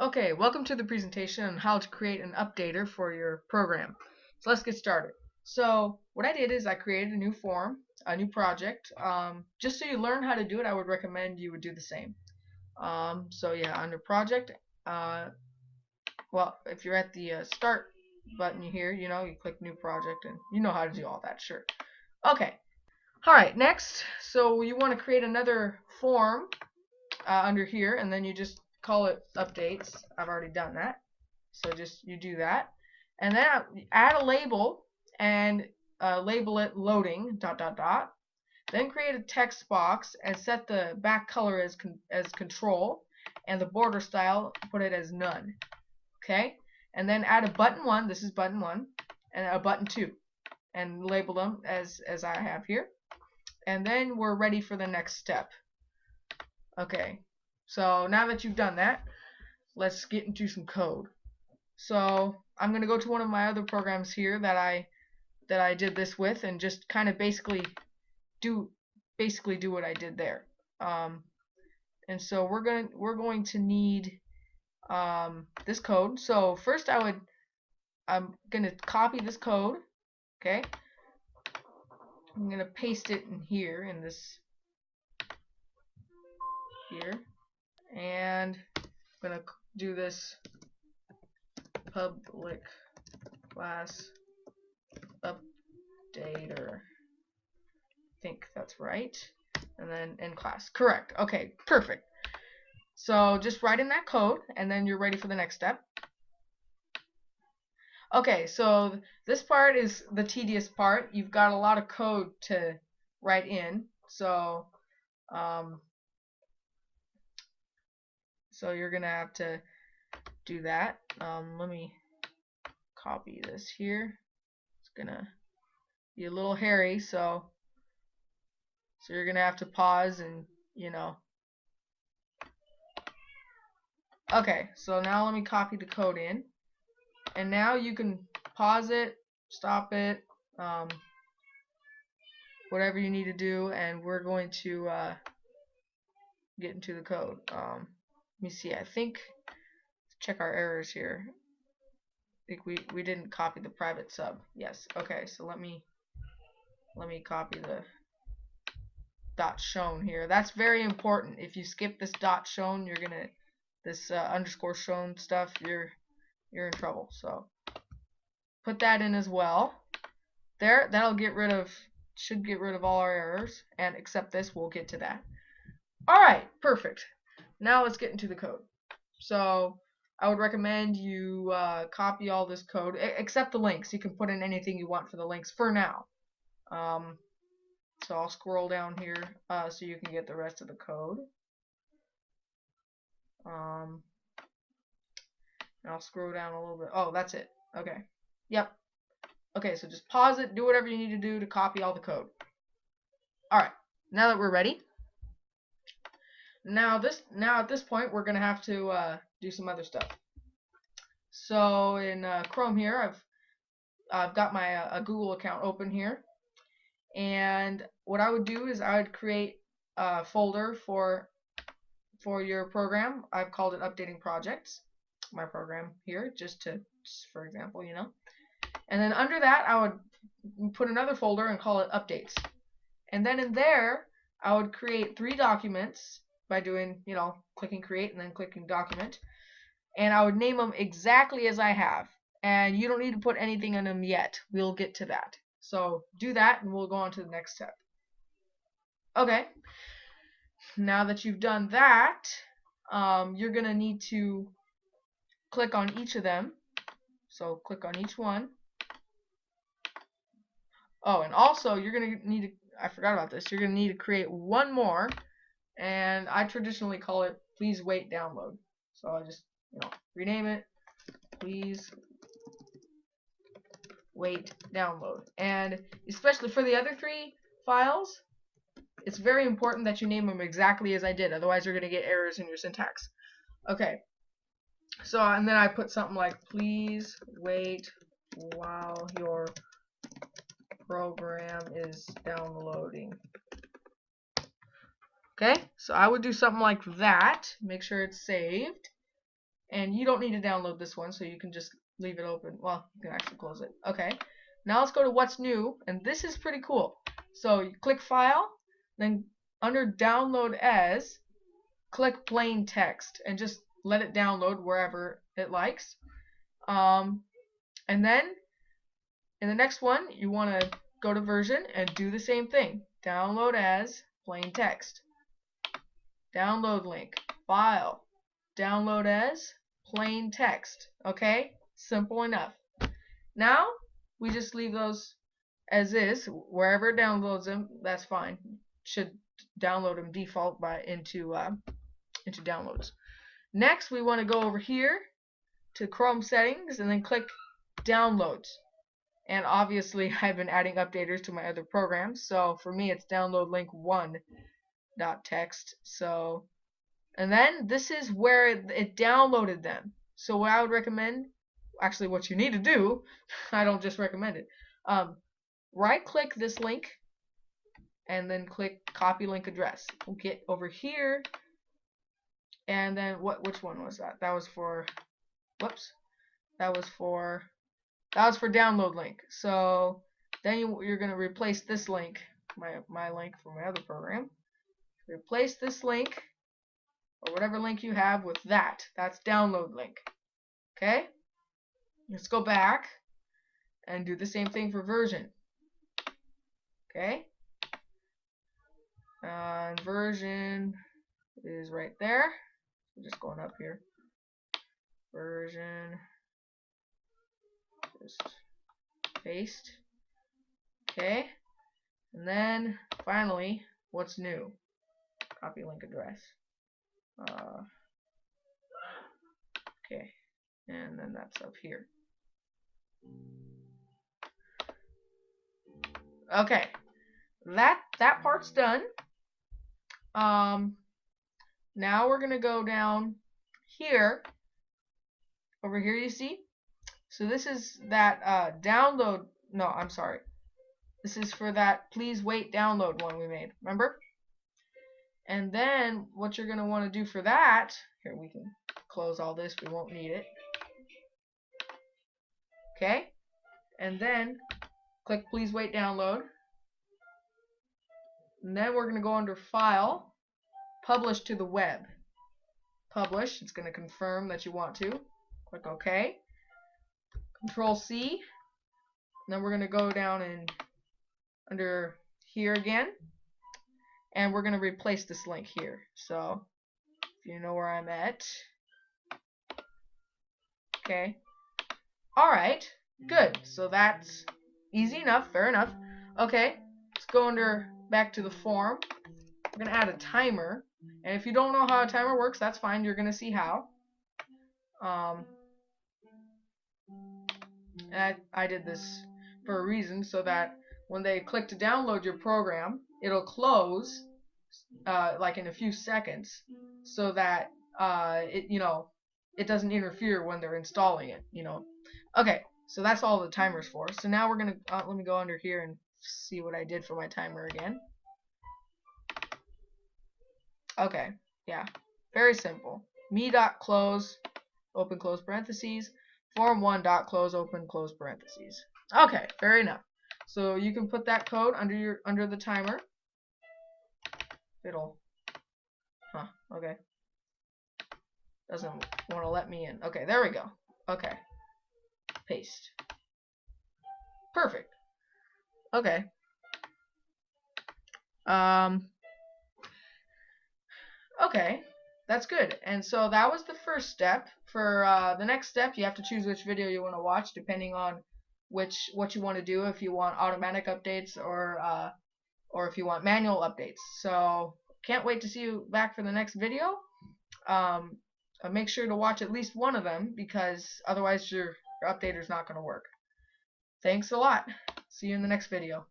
Okay, welcome to the presentation on how to create an updater for your program. So let's get started. So what I did is I created a new form, a new project. Just so you learn how to do it, I would recommend you would do the same. So yeah, under project, well, if you're at the start button here, you click new project and you know how to do all that, sure. Okay, all right, next, so you want to create another form under here, and then you just call it updates. I've already done that, so just you do that, and then add a label and label it loading ... Then create a text box and set the back color as control, and the border style put it as none. Okay, and then add a button 1. This is button 1, and a button 2, and label them as I have here. And then we're ready for the next step. Okay, so now that you've done that, let's get into some code. So I'm going to go to one of my other programs here that I did this with, and just kind of basically do what I did there. And so we're going to need this code. So first I'm going to copy this code. Okay, I'm going to paste it in here, in this here, and I'm going to do this public class updater. I think that's right. And then in class. Correct. Okay, perfect. So just write in that code, and then you're ready for the next step. Okay, so this part is the tedious part. You've got a lot of code to write in, so you're gonna have to do that. Let me copy this here. It's gonna be a little hairy, so you're gonna have to pause and Okay, so now let me copy the code in, and now you can pause it, stop it, whatever you need to do, and we're going to get into the code. Let me see. I think, check our errors here. I think we didn't copy the private sub. Yes. Okay. So let me copy the dot shown here. That's very important. If you skip this dot shown, you're gonna this underscore shown stuff. You're in trouble. So put that in as well. There. That'll should get rid of all our errors, and except this, we'll get to that. Alright, perfect. Now let's get into the code. So I would recommend you copy all this code, except the links. You can put in anything you want for the links for now. So I'll scroll down here so you can get the rest of the code. And I'll scroll down a little bit. Oh, that's it. Okay. Yep. Okay, so just pause it, do whatever you need to do to copy all the code. Alright, now that we're ready. Now at this point, we're gonna have to do some other stuff. So in Chrome here, I've got my a Google account open here, and what I would do is I would create a folder for your program. I've called it Updating Projects, my program here, just for example, And then under that, I would put another folder and call it Updates. And then in there, I would create 3 documents by doing, clicking create and then clicking document. And I would name them exactly as I have. And you don't need to put anything in them yet. We'll get to that. So do that, and we'll go on to the next step. Okay. Now that you've done that, you're going to need to click on each of them. So click on each one. Oh, and also you're going to need to, I forgot about this, you're going to need to create one more, and I traditionally call it please wait download. So I just, rename it please wait download. And especially for the other 3 files, it's very important that you name them exactly as I did, otherwise you're going to get errors in your syntax. Okay. So, and then I put something like please wait while your program is downloading. Okay, so I would do something like that. Make sure it's saved. And you don't need to download this one, so you can just leave it open. Well, you can actually close it. Okay. Now let's go to what's new, and this is pretty cool. So you click File, then under Download As, click Plain Text, and just let it download wherever it likes. And then in the next one, you want to go to Version and do the same thing. Download As, Plain Text. Download link, File, Download As, Plain Text. Okay? Simple enough. Now, we just leave those as is. Wherever it downloads them, that's fine. Should download them default into downloads. Next, we want to go over here to Chrome settings and then click Downloads. And obviously, I've been adding updaters to my other programs. So for me, it's download link 1.txt. So, and then this is where it downloaded them. So what I would recommend, actually what you need to do, I don't just recommend it. Right click this link and then click copy link address. We'll get over here, and then which one was that? That was for, whoops, that was for download link. So then you're going to replace this link, my link for my other program. Replace this link or whatever link you have with that. That's download link. Okay? Let's go back and do the same thing for version. Okay? And version is right there. I'm just going up here. Version. Just paste. Okay? And then finally, what's new? Copy link address. Okay. And then that's up here. Okay, that part's done. Now we're gonna go down here. Over here, you see. So this is that download. No, I'm sorry. This is for that please wait download one we made. Remember? And then what you're gonna want to do for that. Here, we can close all this. We won't need it. Okay. And then click please wait download. And then we're going to go under File, Publish to the Web. Publish. It's going to confirm that you want to. Click OK. Control C. And then we're going to go down and under here again. And we're going to replace this link here. So if you know where I'm at. Okay. Alright. Good. So that's easy enough. Fair enough. Okay. Let's go back to the form. We're going to add a timer. And if you don't know how a timer works, that's fine. You're going to see how. And I did this for a reason, so that when they click to download your program, it'll close like in a few seconds, so that it doesn't interfere when they're installing it. Okay, so that's all the timer's for. So now we're gonna let me go under here and see what I did for my timer again. Okay, yeah, very simple. Me.close, open close parentheses, form1.close, open close parentheses. Okay, fair enough. So you can put that code under the timer. Okay. Doesn't want to let me in. Okay, there we go. Okay. Paste. Perfect. Okay. Okay, that's good. And so that was the first step. For the next step, you have to choose which video you want to watch, depending on what you want to do. If you want automatic updates or if you want manual updates. So can't wait to see you back for the next video. Make sure to watch at least one of them, because otherwise your updater is not going to work. Thanks a lot. See you in the next video.